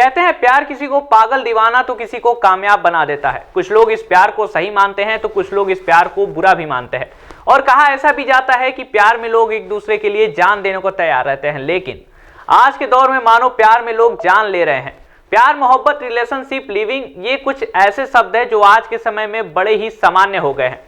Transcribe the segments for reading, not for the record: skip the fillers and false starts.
कहते हैं प्यार किसी को पागल दीवाना तो किसी को कामयाब बना देता है। कुछ लोग इस प्यार को सही मानते हैं तो कुछ लोग इस प्यार को बुरा भी मानते हैं। और कहा ऐसा भी जाता है कि प्यार में लोग एक दूसरे के लिए जान देने को तैयार रहते हैं, लेकिन आज के दौर में मानो प्यार में लोग जान ले रहे हैं। प्यार, मोहब्बत, रिलेशनशिप, लिविंग, ये कुछ ऐसे शब्द हैं जो आज के समय में बड़े ही सामान्य हो गए हैं।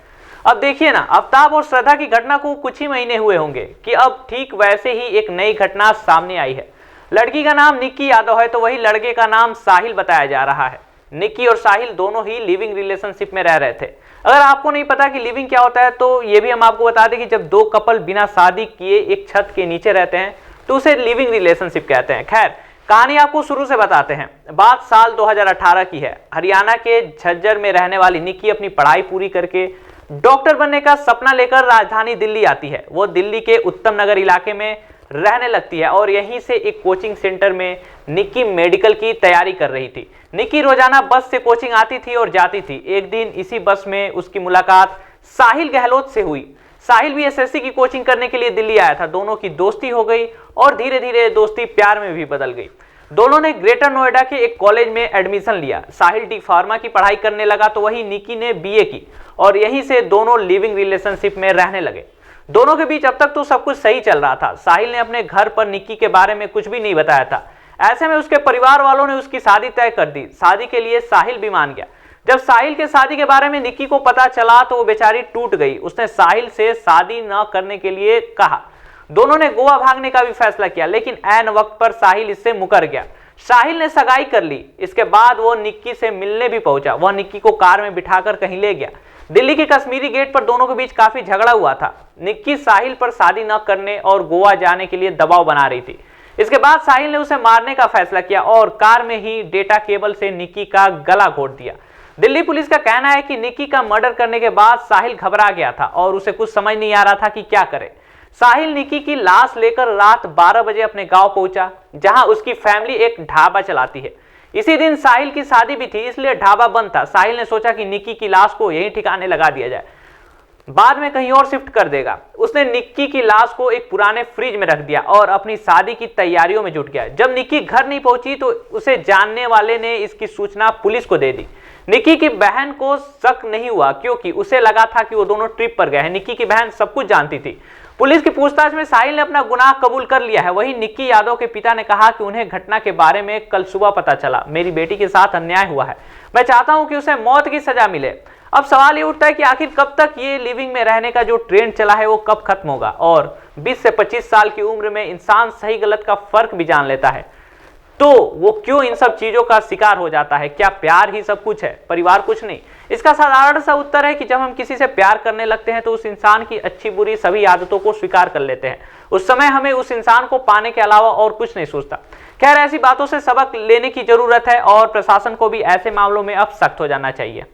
अब देखिए ना, अमिताभ और श्रद्धा की घटना को कुछ ही महीने हुए होंगे कि अब ठीक वैसे ही एक नई घटना सामने आई है। लड़की का नाम निक्की यादव है तो वही लड़के का नाम साहिल बताया जा रहा है। निक्की और साहिल दोनों ही लिविंग रिलेशनशिप में रह रहे थे। अगर आपको नहीं पता कि लिविंग क्या होता है तो ये भी हम आपको बता दें कि जब दो कपल बिना शादी किए एक छत के नीचे रहते हैं तो उसे लिविंग रिलेशनशिप कहते हैं। खैर, कहानी आपको शुरू से बताते हैं। बात साल 2018 की है। हरियाणा के झज्जर में रहने वाली निक्की अपनी पढ़ाई पूरी करके डॉक्टर बनने का सपना लेकर राजधानी दिल्ली आती है। वो दिल्ली के उत्तम नगर इलाके में रहने लगती है और यहीं से एक कोचिंग सेंटर में निक्की मेडिकल की तैयारी कर रही थी। निक्की रोजाना बस से कोचिंग आती थी और जाती थी। एक दिन इसी बस में उसकी मुलाकात साहिल गहलोत से हुई। साहिल भी एसएससी की कोचिंग करने के लिए दिल्ली आया था। दोनों की दोस्ती हो गई और धीरे धीरे दोस्ती प्यार में भी बदल गई। दोनों ने ग्रेटर नोएडा के एक कॉलेज में एडमिशन लिया। साहिल डी फार्मा की पढ़ाई करने लगा तो वही निक्की ने बीए की और यहीं से दोनों लिविंग रिलेशनशिप में रहने लगे। दोनों के बीच अब तक तो सब कुछ सही चल रहा था। साहिल ने अपने घर पर निक्की के बारे में कुछ भी नहीं बताया था। ऐसे में उसके परिवार वालों ने उसकी शादी तय कर दी। शादी के लिए साहिल भी मान गया। जब साहिल के शादी के बारे में निक्की को पता चला तो वो बेचारी टूट गई। उसने साहिल से शादी न करने के लिए कहा। दोनों ने गोवा भागने का भी फैसला किया, लेकिन ऐन वक्त पर साहिल इससे मुकर गया। साहिल ने सगाई कर ली। इसके बाद वो निक्की से मिलने भी पहुंचा। वह निक्की को कार में बिठाकर कहीं ले गया। दिल्ली के कश्मीरी गेट पर दोनों के बीच काफी झगड़ा हुआ था। निक्की साहिल पर शादी न करने और गोवा जाने के लिए दबाव बना रही थी। इसके बाद साहिल ने उसे मारने का फैसला किया और कार में ही डेटा केबल से निक्की का गला घोट दिया। दिल्ली पुलिस का कहना है कि निक्की का मर्डर करने के बाद साहिल घबरा गया था और उसे कुछ समझ नहीं आ रहा था कि क्या करे। साहिल निक्की की लाश लेकर रात 12 बजे अपने गांव पहुंचा, जहां उसकी फैमिली एक ढाबा चलाती है। इसी दिन साहिल की शादी भी थी, इसलिए ढाबा बंद था। साहिल ने सोचा कि निक्की की लाश को यहीं ठिकाने लगा दिया जाए, बाद में कहीं और शिफ्ट कर देगा। उसने निक्की की लाश को एक पुराने फ्रिज में रख दिया और अपनी शादी की तैयारियों में जुट गया। जब निक्की घर नहीं पहुंची तो उसे जानने वाले ने इसकी सूचना पुलिस को दे दी। निक्की की बहन को शक नहीं हुआ क्योंकि उसे लगा था कि वो दोनों ट्रिप पर गए हैं। निक्की की बहन सब कुछ जानती थी। पुलिस की पूछताछ में साहिल ने अपना गुनाह कबूल कर लिया है। वहीं निक्की यादव के पिता ने कहा कि उन्हें घटना के बारे में कल सुबह पता चला। मेरी बेटी के साथ अन्याय हुआ है, मैं चाहता हूं कि उसे मौत की सजा मिले। अब सवाल ये उठता है कि आखिर कब तक ये लिविंग में रहने का जो ट्रेंड चला है वो कब खत्म होगा। और 20 से 25 साल की उम्र में इंसान सही गलत का फर्क भी जान लेता है, तो वो क्यों इन सब चीजों का शिकार हो जाता है? क्या प्यार ही सब कुछ है, परिवार कुछ नहीं? इसका साधारण सा उत्तर है कि जब हम किसी से प्यार करने लगते हैं तो उस इंसान की अच्छी बुरी सभी आदतों को स्वीकार कर लेते हैं। उस समय हमें उस इंसान को पाने के अलावा और कुछ नहीं सोचता। खैर, ऐसी बातों से सबक लेने की जरूरत है और प्रशासन को भी ऐसे मामलों में अब सख्त हो जाना चाहिए।